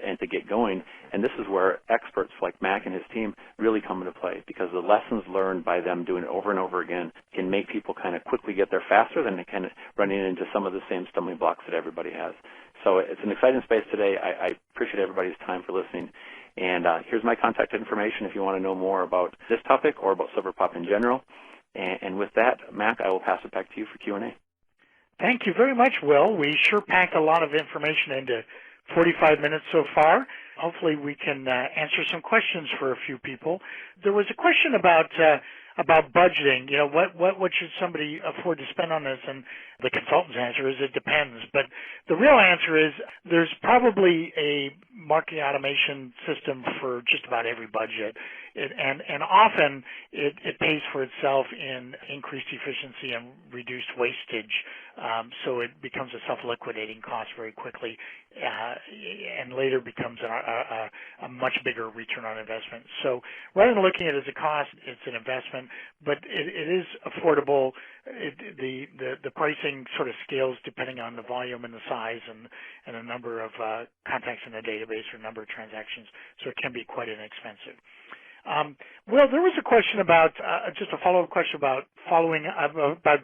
and to get going. And this is where experts like Mac and his team really come into play, because the lessons learned by them doing it over and over again can make people kind of quickly get there faster than they can running into some of the same stumbling blocks that everybody has. So it's an exciting space today. I appreciate everybody's time for listening. And here's my contact information if you want to know more about this topic or about SilverPop in general. And with that, Mac, I will pass it back to you for Q&A. Thank you very much, Will. We sure packed a lot of information into 45 minutes so far. Hopefully we can answer some questions for a few people. There was a question about budgeting. What should somebody afford to spend on this? And the consultant's answer is it depends. But the real answer is there's probably a marketing automation system for just about every budget. And often it pays for itself in increased efficiency and reduced wastage. So it becomes a self-liquidating cost very quickly, and later becomes a much bigger return on investment. So rather than looking at it as a cost, it's an investment, but it is affordable. The pricing sort of scales depending on the volume and the size and the number of contacts in the database or number of transactions, so it can be quite inexpensive. Well, there was a question about, just a follow-up question about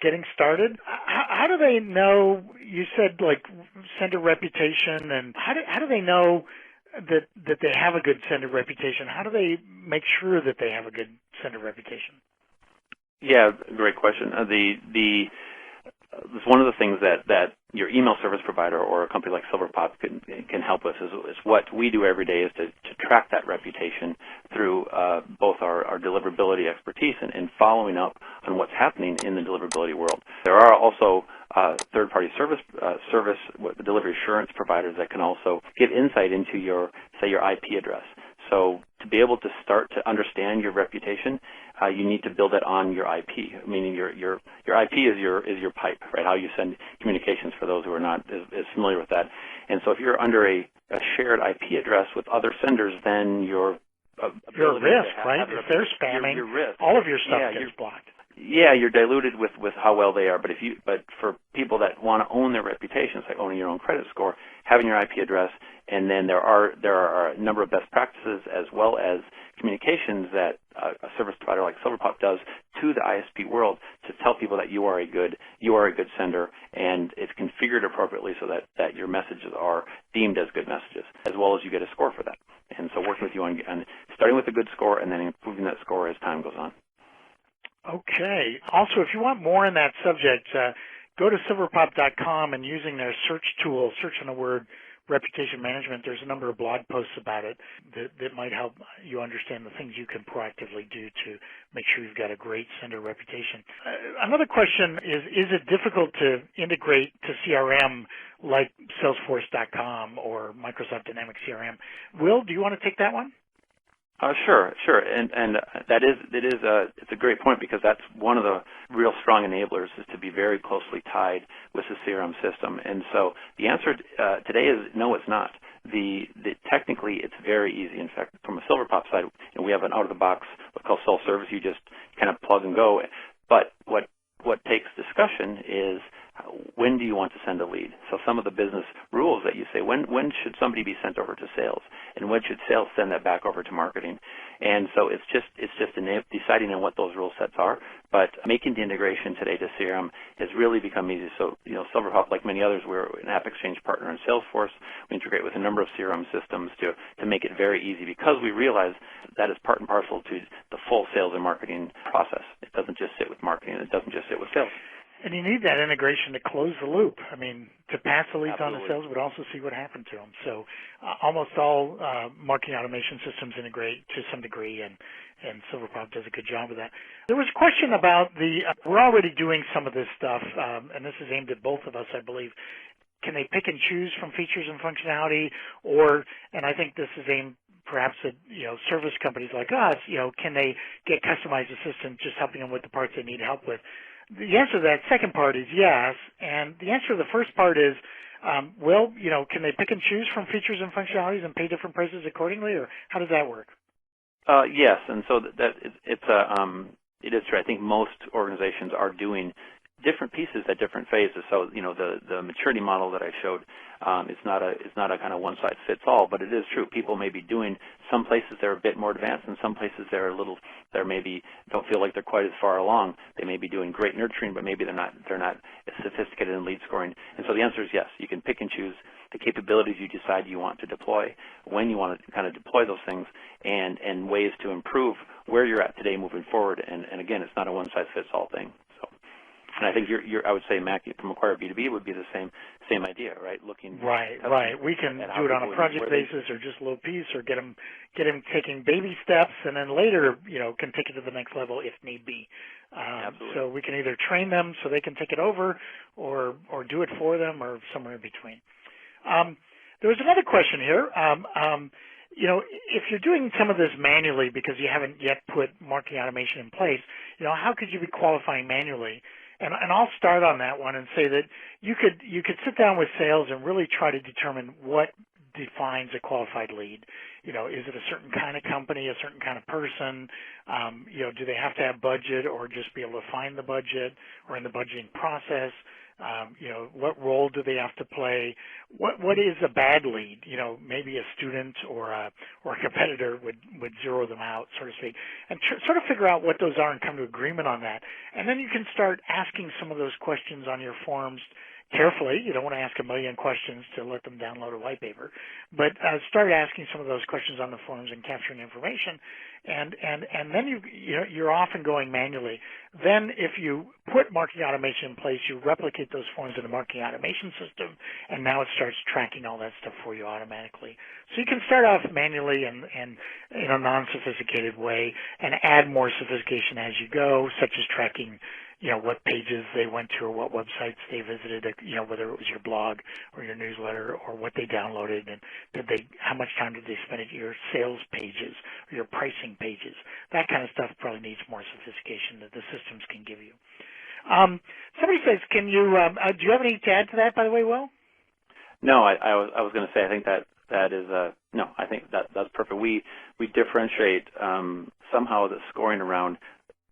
getting started. How do they know, you said like sender reputation, and how do they know that they have a good sender reputation? How do they make sure that they have a good sender reputation? Yeah, great question. One of the things that your email service provider or a company like SilverPop can help with is what we do every day is to track that reputation through both our deliverability expertise and following up on what's happening in the deliverability world. There are also third-party service delivery assurance providers that can also give insight into your IP address. So to be able to start to understand your reputation, you need to build it on your IP, meaning your IP is your pipe, right? How you send communications, for those who are not as familiar with that. And so if you're under a shared IP address with other senders, then you're at risk, right? If they're spamming, all of your stuff gets blocked. Yeah, you're diluted with how well they are. But for people that want to own their reputations, like owning your own credit score, having your IP address, and then there are a number of best practices as well as communications that a service provider like SilverPop does to the ISP world to tell people that you are a good sender, and it's configured appropriately so that your messages are deemed as good messages, as well as you get a score for that. And so working with you on starting with a good score and then improving that score as time goes on. Okay. Also, if you want more on that subject, go to silverpop.com and using their search tool, search on the word reputation management. There's a number of blog posts about it that might help you understand the things you can proactively do to make sure you've got a great sender reputation. Another question is it difficult to integrate to CRM like Salesforce.com or Microsoft Dynamics CRM? Will, do you want to take that one? Sure, and it's a great point, because that's one of the real strong enablers is to be very closely tied with the CRM system. And so the answer today is no, it's not. Technically, it's very easy. In fact, from a SilverPop side, we have an out-of-the-box what's called self-service. You just kind of plug and go. But what takes discussion is when do you want to send a lead? So some of the business rules that you say, when should somebody be sent over to sales, and when should sales send that back over to marketing? And so it's just deciding on what those rule sets are. But making the integration today to CRM has really become easy. So SilverPop, like many others, we're an AppExchange partner in Salesforce. We integrate with a number of CRM systems to make it very easy, because we realize that is part and parcel to the full sales and marketing process. It doesn't just sit with marketing. It doesn't just sit with sales. And you need that integration to close the loop. I mean, to pass the leads Absolutely. on to sales, but also see what happened to them. So almost all marketing automation systems integrate to some degree, and SilverPop does a good job of that. There was a question about we're already doing some of this stuff, and this is aimed at both of us, I believe. Can they pick and choose from features and functionality, and I think this is aimed perhaps service companies like us, can they get customized assistants just helping them with the parts they need help with? The answer to that second part is yes, and the answer to the first part is, can they pick and choose from features and functionalities and pay different prices accordingly, or how does that work? Yes, and so it is true. I think most organizations are doing different pieces at different phases. So the maturity model that I showed is not a kind of one size fits all, but it is true. People may be doing some places they're a bit more advanced, and some places they're maybe don't feel like they're quite as far along. They may be doing great nurturing, but maybe they're not as sophisticated in lead scoring. And so the answer is yes. You can pick and choose the capabilities you decide you want to deploy, when you want to kind of deploy those things, and ways to improve where you're at today moving forward. And again, it's not a one size fits all thing. And I think I would say, Mac, from Acquire B2B would be the same idea, right? Right. We can do it on a project basis or just a little piece, or get them taking baby steps, and then later, can take it to the next level if need be. So we can either train them so they can take it over, or do it for them, or somewhere in between. There was another question here. If you're doing some of this manually because you haven't yet put marketing automation in place, how could you be qualifying manually? And I'll start on that one and say that you could sit down with sales and really try to determine what defines a qualified lead. Is it a certain kind of company, a certain kind of person? Do they have to have budget, or just be able to find the budget, or in the budgeting process? What role do they have to play? What is a bad lead? Maybe a student or a competitor would zero them out, so to speak, and sort of figure out what those are and come to agreement on that. And then you can start asking some of those questions on your forms carefully. You don't want to ask a million questions to let them download a white paper, but start asking some of those questions on the forms and capturing information, and then you're often going manually. Then if you put marketing automation in place, you replicate those forms in a marketing automation system, and now it starts tracking all that stuff for you automatically. So you can start off manually and in a non-sophisticated way, and add more sophistication as you go, such as tracking what pages they went to, or what websites they visited, whether it was your blog or your newsletter, or what they downloaded, and how much time did they spend at your sales pages or your pricing pages. That kind of stuff probably needs more sophistication that the systems can give you. Somebody says, do you have any to add to that, by the way, Will? No, I was going to say, I think that is no, I think that's perfect. We differentiate somehow the scoring around,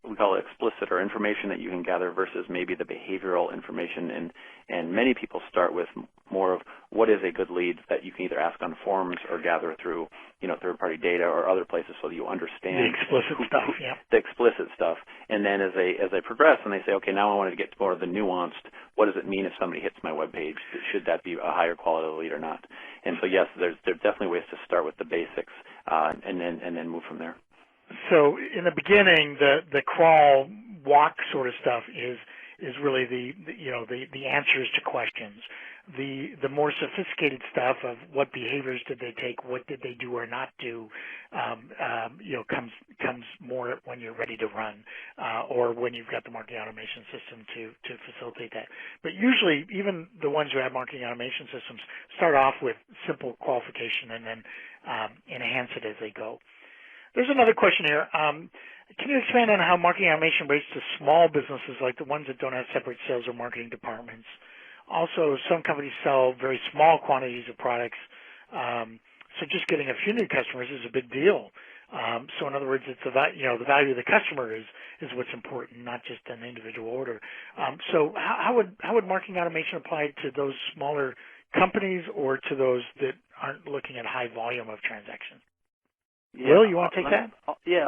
we call it explicit, or information that you can gather, versus maybe the behavioral information. And many people start with more of what is a good lead that you can either ask on forums or gather through third-party data or other places, so that you understand the explicit stuff. Yeah. The explicit stuff. And then as they progress and they say, okay, now I want to get to more of the nuanced. What does it mean if somebody hits my web page? Should that be a higher quality lead or not? And so yes, there's definitely ways to start with the basics and then move from there. So in the beginning, the crawl, walk sort of stuff is really the answers to questions. The more sophisticated stuff of what behaviors did they take, what did they do or not do, comes more when you're ready to run, or when you've got the marketing automation system to facilitate that. But usually, even the ones who have marketing automation systems start off with simple qualification and then enhance it as they go. There's another question here. Can you expand on how marketing automation relates to small businesses, like the ones that don't have separate sales or marketing departments? Also, some companies sell very small quantities of products, so just getting a few new customers is a big deal. So in other words, it's the value of the customer is what's important, not just an individual order. So how would marketing automation apply to those smaller companies, or to those that aren't looking at high volume of transactions? Yeah, Will, you want to take that?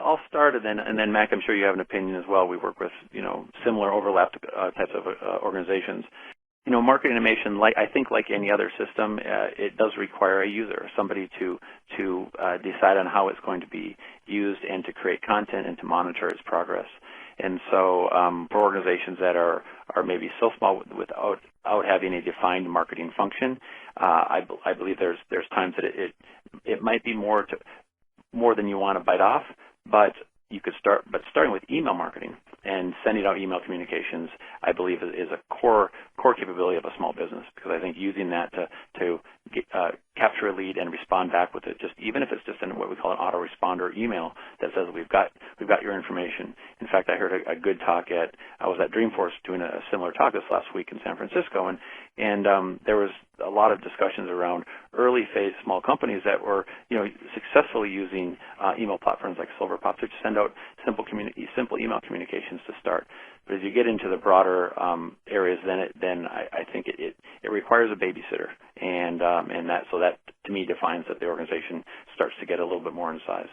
I'll start, and then Mac, I'm sure you have an opinion as well. We work with similar overlap types of organizations. Marketing automation, I think like any other system, it does require a user, somebody to decide on how it's going to be used, and to create content and to monitor its progress. And so for organizations that are maybe so small without having a defined marketing function, I believe there's times that it might be more than you want to bite off, but you could starting with email marketing and sending out email communications, I believe is a core capability of a small business, because I think using that to capture a lead and respond back with it, just even if it's just in what we call an autoresponder email that says we've got your information. In fact, I heard a good talk I was at Dreamforce doing a similar talk this last week in San Francisco, and there was a lot of discussions around early phase small companies that were successfully using email platforms like Silverpop to send out simple email communications to start. But as you get into the broader areas, then I think it requires a babysitter, and that to me defines that the organization starts to get a little bit more in size.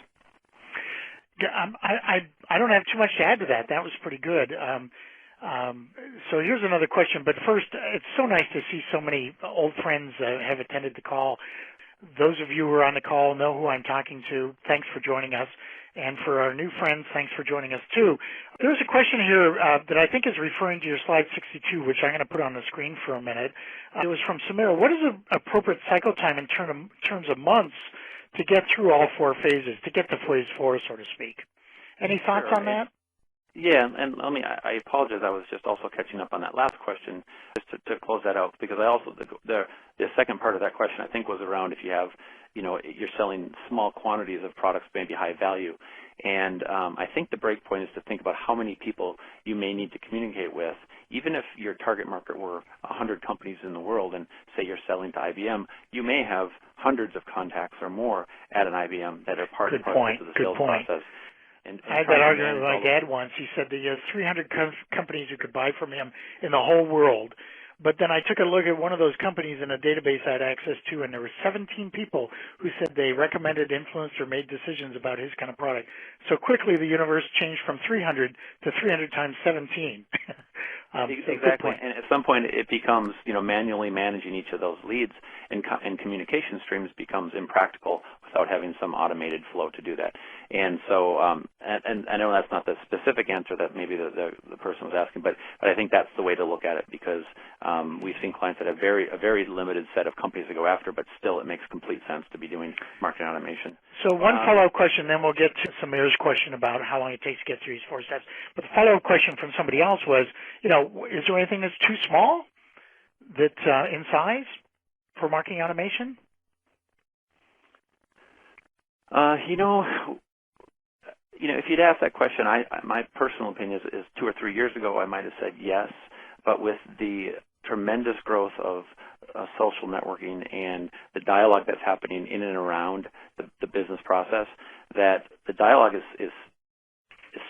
I don't have too much to add to that. That was pretty good. So here's another question, but first, it's so nice to see so many old friends have attended the call. Those of you who are on the call know who I'm talking to. Thanks for joining us. And for our new friends, thanks for joining us too. There's a question here that I think is referring to your slide 62, which I'm going to put on the screen for a minute. It was from Samira. What is an appropriate cycle time in terms of months to get through all four phases, to get to phase 4, so to speak? Any thoughts on that? Yeah, and I apologize. I was just also catching up on that last question, just to close that out, because the second part of that question I think was around if you have, you're selling small quantities of products, maybe high value, and I think the break point is to think about how many people you may need to communicate with. Even if your target market were 100 companies in the world, and say you're selling to IBM, you may have hundreds of contacts or more at an IBM that are part of the sales process. And I had that argument with my dad once. He said that he has 300 companies who could buy from him in the whole world. But then I took a look at one of those companies in a database I had access to, and there were 17 people who said they recommended, influenced, or made decisions about his kind of product. So quickly the universe changed from 300 to 300 times 17. Exactly, and at some point it becomes, manually managing each of those leads and communication streams becomes impractical without having some automated flow to do that. And so, and I know that's not the specific answer that maybe the person was asking, but I think that's the way to look at it, because we've seen clients that have a very limited set of companies to go after, but still it makes complete sense to be doing marketing automation. So one follow-up question, then we'll get to Samir's question about how long it takes to get through these 4 steps. But the follow-up question from somebody else was, is there anything that's too small that in size for marketing automation? If you'd asked that question, my personal opinion is 2 or 3 years ago I might have said yes, but with the tremendous growth of social networking and the dialogue that's happening in and around the business process, that the dialogue is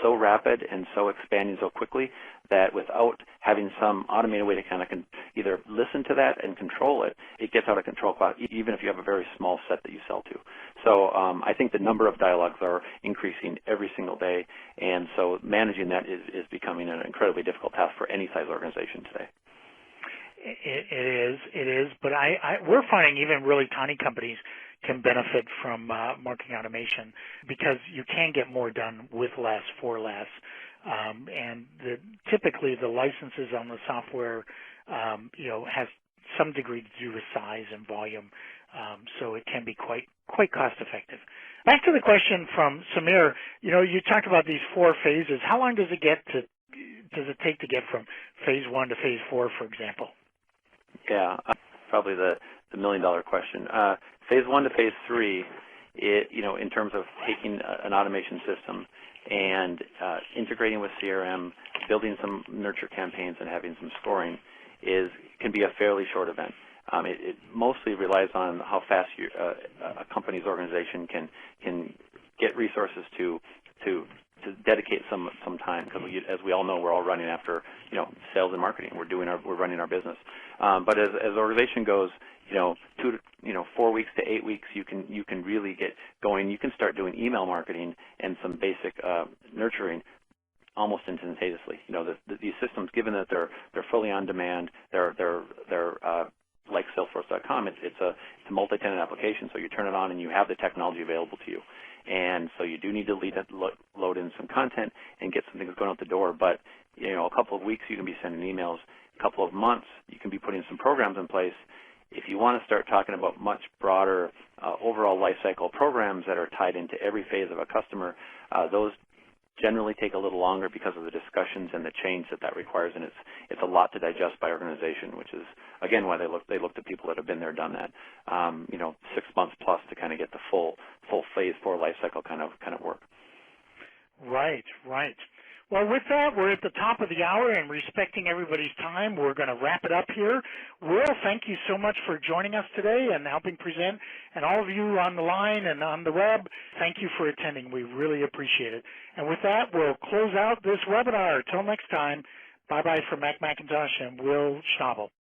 so rapid and so expanding so quickly that without having some automated way to kind of either listen to that and control it, it gets out of control, even if you have a very small set that you sell to. So I think the number of dialogues are increasing every single day, and so managing that is becoming an incredibly difficult task for any size organization today. It is, but we're finding even really tiny companies can benefit from marketing automation, because you can get more done with less for less. And typically the licenses on the software, has some degree to do with size and volume, so it can be quite cost effective. Back to the question from Samir, you talked about these 4 phases. How long does it take to get from phase 1 to phase 4, for example? Yeah, probably the $1 million question. Phase 1 to phase 3, in terms of taking an automation system and integrating with CRM, building some nurture campaigns, and having some scoring can be a fairly short event. It mostly relies on how fast a company's organization can get resources to dedicate some time, because as we all know, we're all running after sales and marketing. We're running our business. But as the organization goes, 4 weeks to 8 weeks, you can really get going. You can start doing email marketing and some basic nurturing almost instantaneously. These systems, given that they're fully on demand, they're like Salesforce.com. It's a multi-tenant application, so you turn it on and you have the technology available to you. And so you do need to load in some content and get some things going out the door. But a couple of weeks you can be sending emails. A couple of months you can be putting some programs in place. If you want to start talking about much broader overall life cycle programs that are tied into every phase of a customer, those generally take a little longer because of the discussions and the change that requires, and it's a lot to digest by organization, which is again why they look to people that have been there, done that. 6 months plus to kind of get the full phase 4 life cycle kind of work. Right. Well, with that, we're at the top of the hour, and respecting everybody's time, we're going to wrap it up here. Will, thank you so much for joining us today and helping present, and all of you on the line and on the web, thank you for attending. We really appreciate it. And with that, we'll close out this webinar. Till next time, bye-bye from Mac McIntosh and Will Schnabel.